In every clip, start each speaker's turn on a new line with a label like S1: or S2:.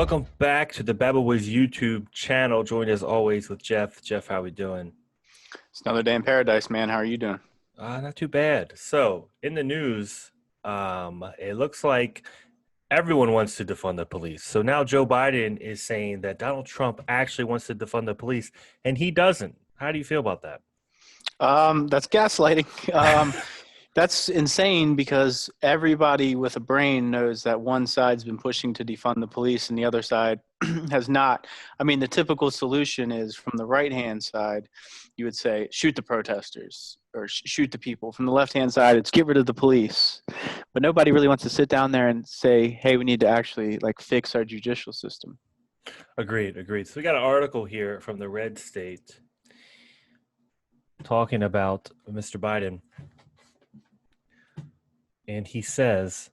S1: Welcome back to the Babel Boys YouTube channel. Joined as always with Jeff. Jeff, how we doing?
S2: It's another day in paradise, man. How are you doing?
S1: Not too bad. So, in the news, it looks like everyone wants to defund the police. So now Joe Biden is saying that Donald Trump actually wants to defund the police, and he doesn't. How do you feel about that?
S2: That's gaslighting. That's insane because everybody with a brain knows that one side's been pushing to defund the police and the other side has not. I mean, the typical solution is from the right-hand side, you would say, shoot the protesters or shoot the people. From the left-hand side, it's get rid of the police. But nobody really wants to sit down there and say, hey, we need to actually fix our judicial system.
S1: Agreed, agreed. So we got an article here from the Red State talking about Mr. Biden. And he says,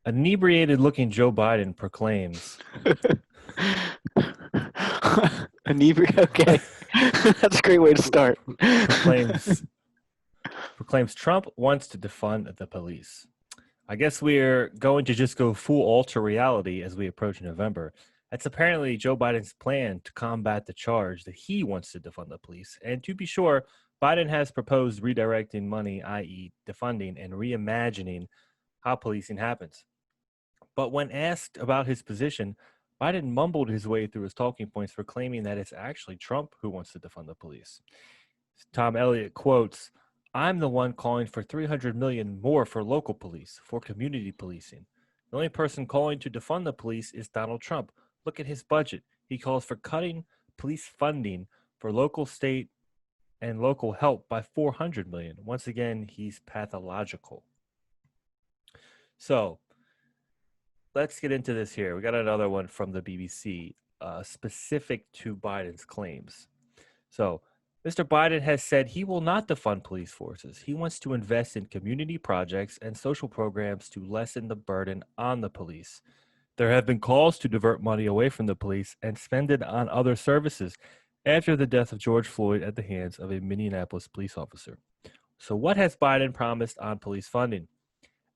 S1: inebriated-looking Joe Biden proclaims.
S2: Okay. That's a great way to start.
S1: proclaims Trump wants to defund the police. I guess we're going to just go full alter reality as we approach November. That's apparently Joe Biden's plan to combat the charge that he wants to defund the police. And to be sure, Biden has proposed redirecting money, i.e. defunding and reimagining how policing happens. But when asked about his position, Biden mumbled his way through his talking points, proclaiming that it's actually Trump who wants to defund the police. Tom Elliott quotes, "I'm the one calling for $300 million more for local police, for community policing. The only person calling to defund the police is Donald Trump. Look at his budget. He calls for cutting police funding for local, state, and local help by $400 million. Once again, he's pathological." So let's get into this here. We got another one from the BBC, specific to Biden's claims. So Mr. Biden has said he will not defund police forces. He wants to invest in community projects and social programs to lessen the burden on the police. There have been calls to divert money away from the police and spend it on other services after the death of George Floyd at the hands of a Minneapolis police officer. So what has Biden promised on police funding?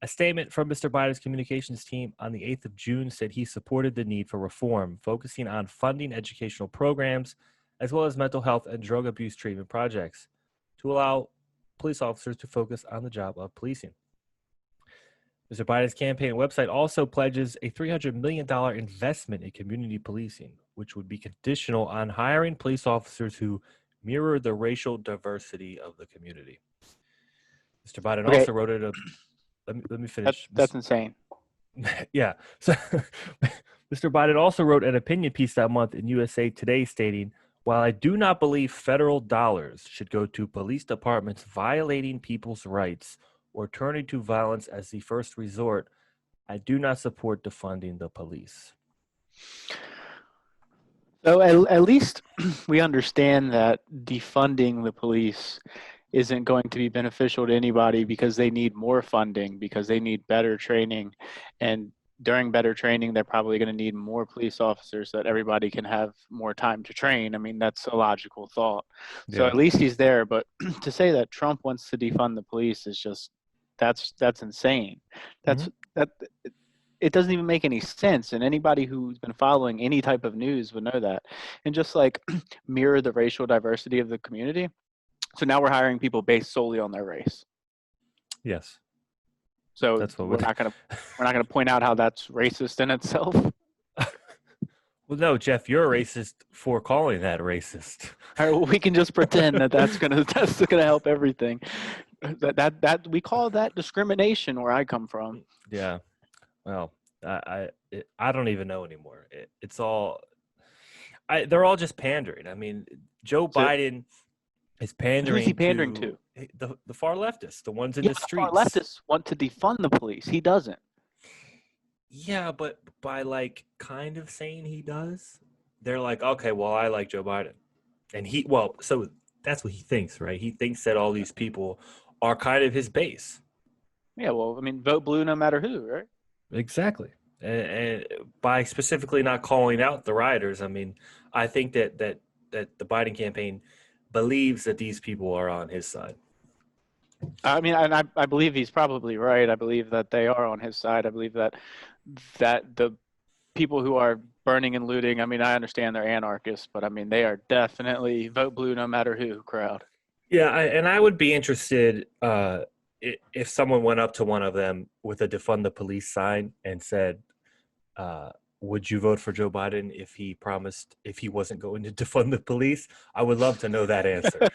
S1: A statement from Mr. Biden's communications team on the 8th of June said he supported the need for reform, focusing on funding educational programs as well as mental health and drug abuse treatment projects to allow police officers to focus on the job of policing. Mr. Biden's campaign website also pledges a $300 million investment in community policing, which would be conditional on hiring police officers who mirror the racial diversity of the community. Mr. Biden also wrote it. Let me finish.
S2: That's insane.
S1: Yeah. So Mr. Biden also wrote an opinion piece that month in USA Today stating, "While I do not believe federal dollars should go to police departments violating people's rights or turning to violence as the first resort, I do not support defunding the police."
S2: So at least we understand that defunding the police isn't going to be beneficial to anybody because they need more funding, because they need better training. And during better training, they're probably going to need more police officers so that everybody can have more time to train. I mean, that's a logical thought. Yeah. So at least he's there. But to say that Trump wants to defund the police is just, that's insane. It doesn't even make any sense. And anybody who's been following any type of news would know that. And just mirror the racial diversity of the community. So now we're hiring people based solely on their race.
S1: Yes.
S2: So that's what we're not gonna point out how that's racist in itself.
S1: Well, no, Jeff, you're a racist for calling that racist.
S2: All right, well, we can just pretend that's gonna help everything. That we call that discrimination where I come from.
S1: Yeah. Well, I don't even know anymore. It's all. They're all just pandering. I mean, Joe Biden is pandering.
S2: Who's he pandering to?
S1: The far leftists, the ones in the streets.
S2: The far leftists want to defund the police. He doesn't.
S1: Yeah, but by kind of saying he does, they're like, okay, well, I like Joe Biden. And so that's what he thinks, right? He thinks that all these people are kind of his base.
S2: Yeah, well, I mean, vote blue no matter who, right?
S1: Exactly. And by specifically not calling out the rioters, I mean, I think that the Biden campaign believes that these people are on his side.
S2: I mean, and I believe he's probably right. I believe that they are on his side. I believe that the people who are burning and looting, I mean, I understand they're anarchists, but I mean, they are definitely vote blue no matter who crowd.
S1: Yeah, and I would be interested if someone went up to one of them with a defund the police sign and said, uh, "Would you vote for Joe Biden if he promised if he wasn't going to defund the police?" I would love to know that answer.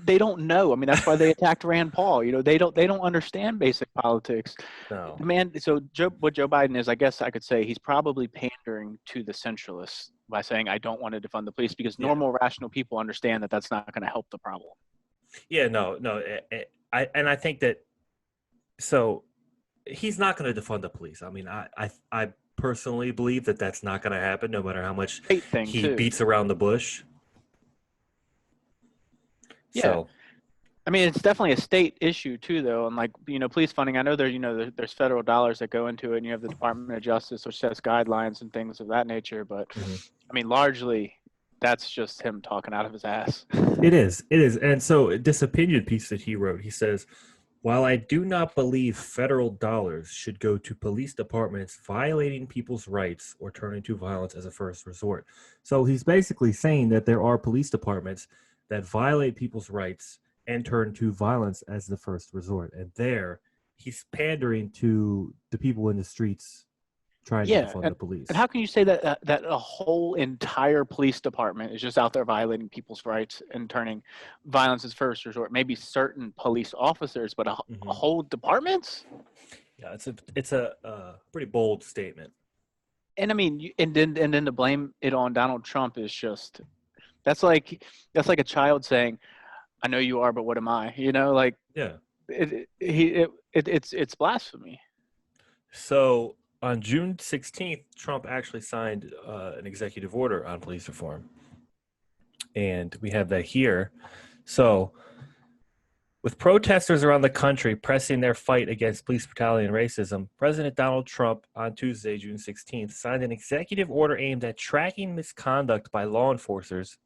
S2: They don't know. I mean, that's why they attacked Rand Paul. You know, they don't understand basic politics.
S1: No.
S2: The man. So what Joe Biden is, I guess I could say, he's probably pandering to the centralists by saying, "I don't want to defund the police," because
S1: Yeah.
S2: normal, rational people understand that that's not going to help the problem.
S1: Yeah. No. No. I think that so he's not going to defund the police. I mean, I personally believe that that's not going to happen, no matter how much
S2: State thing
S1: he
S2: too.
S1: beats around the bush.
S2: Yeah.
S1: So
S2: I mean, it's definitely a state issue too, though. And like, police funding, I know there's federal dollars that go into it, and you have the Department of Justice, which sets guidelines and things of that nature. But
S1: mhm.
S2: I mean, largely, that's just him talking out of his ass.
S1: It is. And so this opinion piece that he wrote, he says, while I do not believe federal dollars should go to police departments violating people's rights or turning to violence as a first resort. So he's basically saying that there are police departments that violate people's rights and turn to violence as the first resort. And there he's pandering to the people in the streets trying to
S2: Yeah,
S1: defund the
S2: and
S1: police.
S2: how can you say that a whole entire police department is just out there violating people's rights and turning violence as first resort? Maybe certain police officers, but a
S1: Mhm.
S2: whole departments?
S1: Yeah, it's a pretty bold statement.
S2: And I mean, and then to blame it on Donald Trump is just that's like a child saying, "I know you are, but what am I?" Like
S1: Yeah.
S2: it's blasphemy.
S1: So on June 16th, Trump actually signed an executive order on police reform. And we have that here. So, with protesters around the country pressing their fight against police brutality and racism, President Donald Trump on Tuesday, June 16th, signed an executive order aimed at tracking misconduct by law enforcers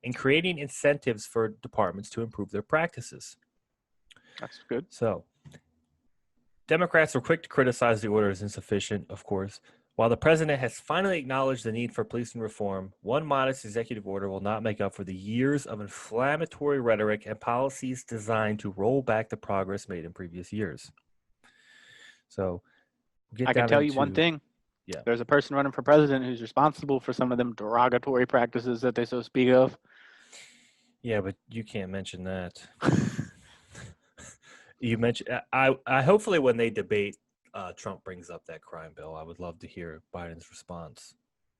S1: and creating incentives for departments to improve their practices.
S2: That's good.
S1: So, Democrats were quick to criticize the order as insufficient, of course. While the president has finally acknowledged the need for policing reform, one modest executive order will not make up for the years of inflammatory rhetoric and policies designed to roll back the progress made in previous years. So, we'll get
S2: I can
S1: down
S2: tell you one
S1: into,
S2: thing.
S1: yeah,
S2: There's a person running for president who's responsible for some of them derogatory practices that they so speak of.
S1: yeah, but you can't mention that. You mentioned, I hopefully when they debate, Trump brings up that crime bill. I would love to hear Biden's response.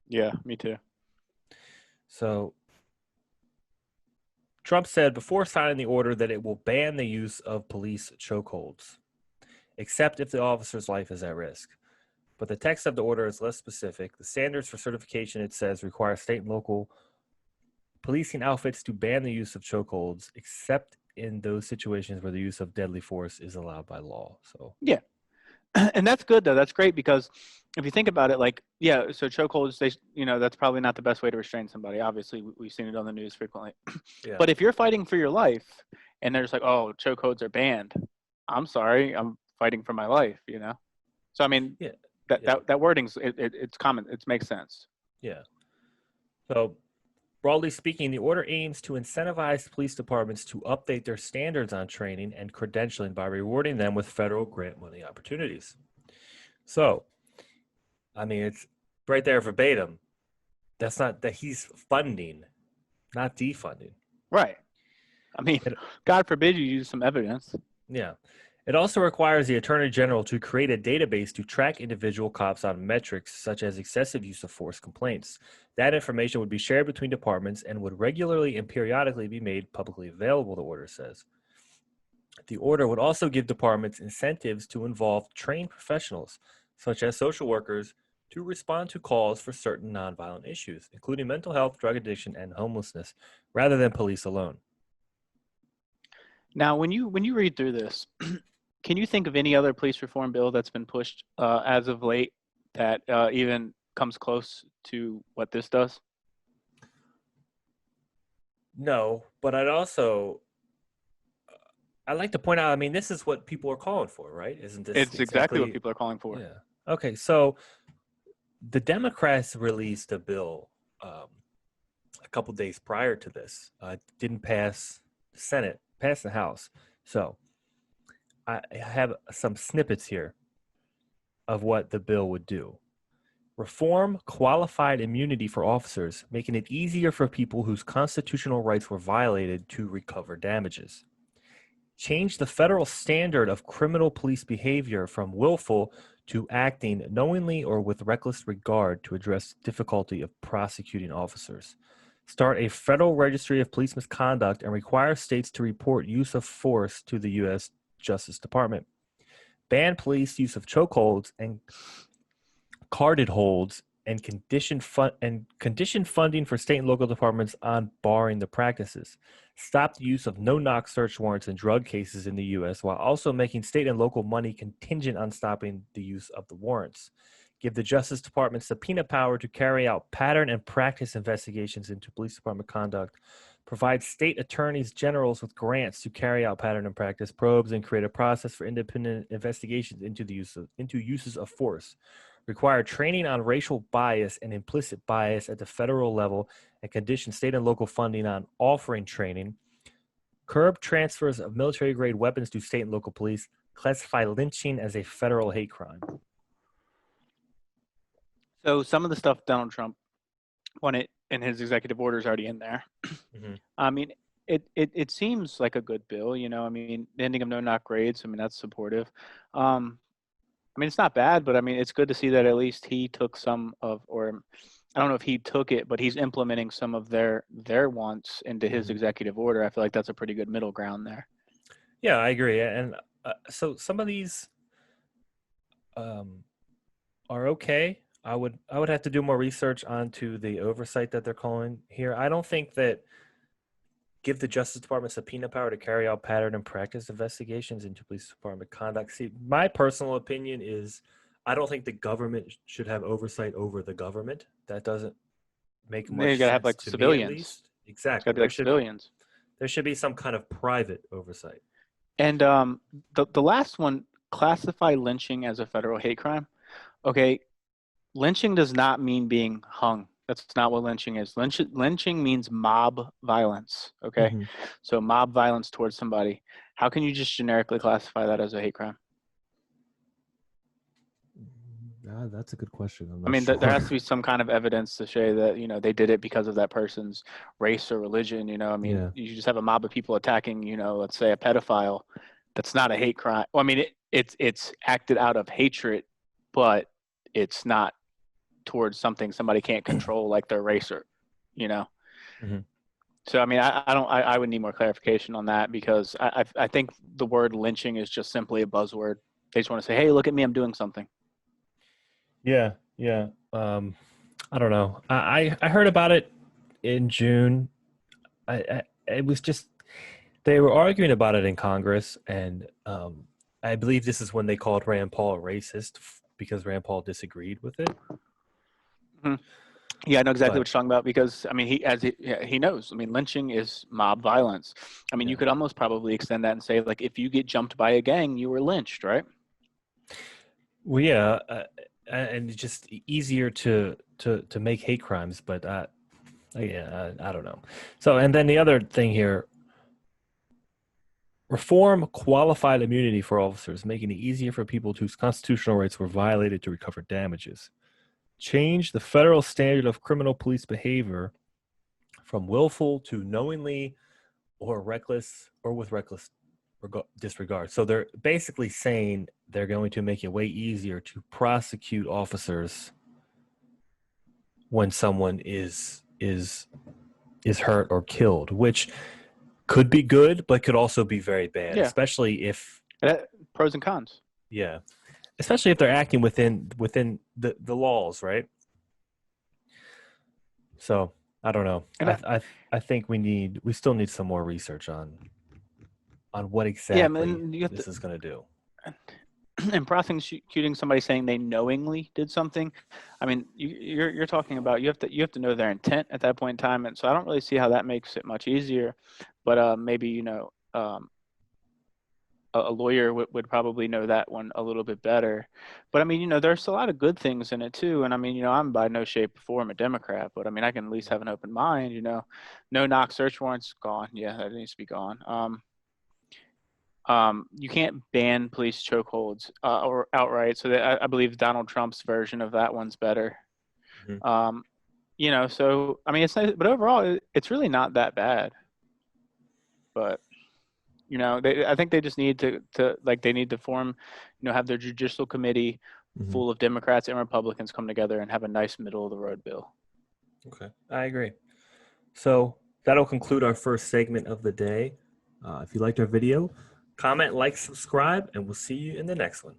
S2: Yeah, me too.
S1: So, Trump said before signing the order that it will ban the use of police chokeholds, except if the officer's life is at risk. But the text of the order is less specific. The standards for certification, it says, require state and local policing outfits to ban the use of chokeholds, except in those situations where the use of deadly force is allowed by law. So,
S2: Yeah, and that's good though. That's great because if you think about it, like so chokeholds, that's probably not the best way to restrain somebody. Obviously, we've seen it on the news frequently.
S1: yeah,
S2: But if you're fighting for your life, and they're just like, "Oh, chokeholds are banned," I'm sorry, I'm fighting for my life. So I mean,
S1: yeah,
S2: that
S1: yeah,
S2: that that wording's it's common. It makes sense.
S1: yeah. So, broadly speaking, the order aims to incentivize police departments to update their standards on training and credentialing by rewarding them with federal grant money opportunities. So, I mean, it's right there verbatim. That's not that he's funding, not defunding.
S2: Right. I mean,
S1: It,
S2: God forbid you use some evidence.
S1: yeah. It also requires the Attorney General to create a database to track individual cops on metrics such as excessive use of force complaints. That information would be shared between departments and would regularly and periodically be made publicly available, the order says. The order would also give departments incentives to involve trained professionals, such as social workers, to respond to calls for certain nonviolent issues, including mental health, drug addiction, and homelessness, rather than police alone.
S2: Now, when you read through this, can you think of any other police reform bill that's been pushed as of late that even comes close to what this does?
S1: No, but I'd like to point out, I mean, this is what people are calling for, right? Isn't this
S2: It's exactly what
S1: exactly,
S2: people are calling for.
S1: yeah. Okay, so the Democrats released a bill a couple days prior to this. Didn't pass the Senate, passed the House. So I have some snippets here of what the bill would do. Reform qualified immunity for officers, making it easier for people whose constitutional rights were violated to recover damages. Change the federal standard of criminal police behavior from willful to acting knowingly or with reckless regard to address difficulty of prosecuting officers. Start a federal registry of police misconduct and require states to report use of force to the U.S. Justice Department. Ban police use of chokeholds and carded holds and condition funding for state and local departments on barring the practices. Stop the use of no-knock search warrants in drug cases in the U.S. while also making state and local money contingent on stopping the use of the warrants. Give the Justice Department subpoena power to carry out pattern and practice investigations into police department conduct. Provide state attorneys generals with grants to carry out pattern and practice probes and create a process for independent investigations into uses of force. Require training on racial bias and implicit bias at the federal level and condition state and local funding on offering training. Curb transfers of military-grade weapons to state and local police. Classify lynching as a federal hate crime.
S2: So some of the stuff Donald Trump wanted in his executive order is already in there.
S1: Mm-hmm.
S2: I mean, it seems like a good bill, you know. I mean, the ending of no-knock raids, I mean, that's supportive. I mean, it's not bad, but I mean, it's good to see that at least he took some of, or I don't know if he took it, but he's implementing some of their wants into his executive order. I feel like that's a pretty good middle ground there.
S1: Yeah, I agree. And so some of these are okay. I would have to do more research onto the oversight that they're calling here. I don't think that give the Justice Department subpoena power to carry out pattern and practice investigations into police department conduct. See, my personal opinion is I don't think the government should have oversight over the government. That doesn't make much
S2: You gotta have
S1: sense
S2: like
S1: to me, at
S2: civilians.
S1: least.
S2: It's
S1: Exactly.
S2: gotta be like civilians.
S1: There should be some kind of private oversight.
S2: And the last one, classify lynching as a federal hate crime. Okay, lynching does not mean being hung. That's not what lynching is. Lynching means mob violence. Okay,
S1: Mm-hmm.
S2: so mob violence towards somebody. How can you just generically classify that as a hate crime?
S1: That's a good question.
S2: I mean, there has to be some kind of evidence to show that, you know, they did it because of that person's race or religion. You know, I mean,
S1: Yeah.
S2: you just have a mob of people attacking, you know, let's say a pedophile. That's not a hate crime. Well, I mean, it's acted out of hatred, but it's not towards something somebody can't control, like their race or, you know.
S1: Mm-hmm.
S2: So, I mean, I would need more clarification on that, because I think the word lynching is just simply a buzzword. They just want to say, hey, look at me, I'm doing something.
S1: Yeah. I don't know. I heard about it in June. It was just they were arguing about it in Congress, and I believe this is when they called Rand Paul a racist because Rand Paul disagreed with it.
S2: Mm-hmm. Yeah, I know exactly
S1: But,
S2: what you're talking about, because I mean, he knows. I mean, lynching is mob violence. I mean,
S1: yeah.
S2: you could almost probably extend that and say, like, if you get jumped by a gang, you were lynched, right?
S1: Well, yeah, and it's just easier to make hate crimes, but yeah, I don't know. So, and then the other thing here. Reform qualified immunity for officers, making it easier for people whose constitutional rights were violated to recover damages. Change the federal standard of criminal police behavior from willful to knowingly or reckless or with reckless disregard. So they're basically saying they're going to make it way easier to prosecute officers when someone is hurt or killed, which could be good, but could also be very bad,
S2: Yeah.
S1: especially if
S2: Pros and cons.
S1: Yeah, especially if they're acting within the laws, right? So I don't know.
S2: And
S1: I think we still need some more research on what
S2: yeah,
S1: exactly
S2: and you have
S1: this is going to do.
S2: and prosecuting somebody saying they knowingly did something. I mean, you're talking about you have to know their intent at that point in time, and so I don't really see how that makes it much easier. But maybe, you know, a lawyer would probably know that one a little bit better. But I mean, there's a lot of good things in it too. And I mean, I'm by no shape or form a Democrat, but I mean, I can at least have an open mind. No knock search warrants gone. Yeah, that needs to be gone. You can't ban police chokeholds or outright. So I believe Donald Trump's version of that one's better.
S1: Mhm.
S2: So I mean, it's nice, but overall, it's really not that bad. But I think they just need to like they need to form, have their judicial committee
S1: Mhm.
S2: full of Democrats and Republicans come together and have a nice middle of the road bill.
S1: Okay, I agree. So that'll conclude our first segment of the day. If you liked our video, comment, like, subscribe, and we'll see you in the next one.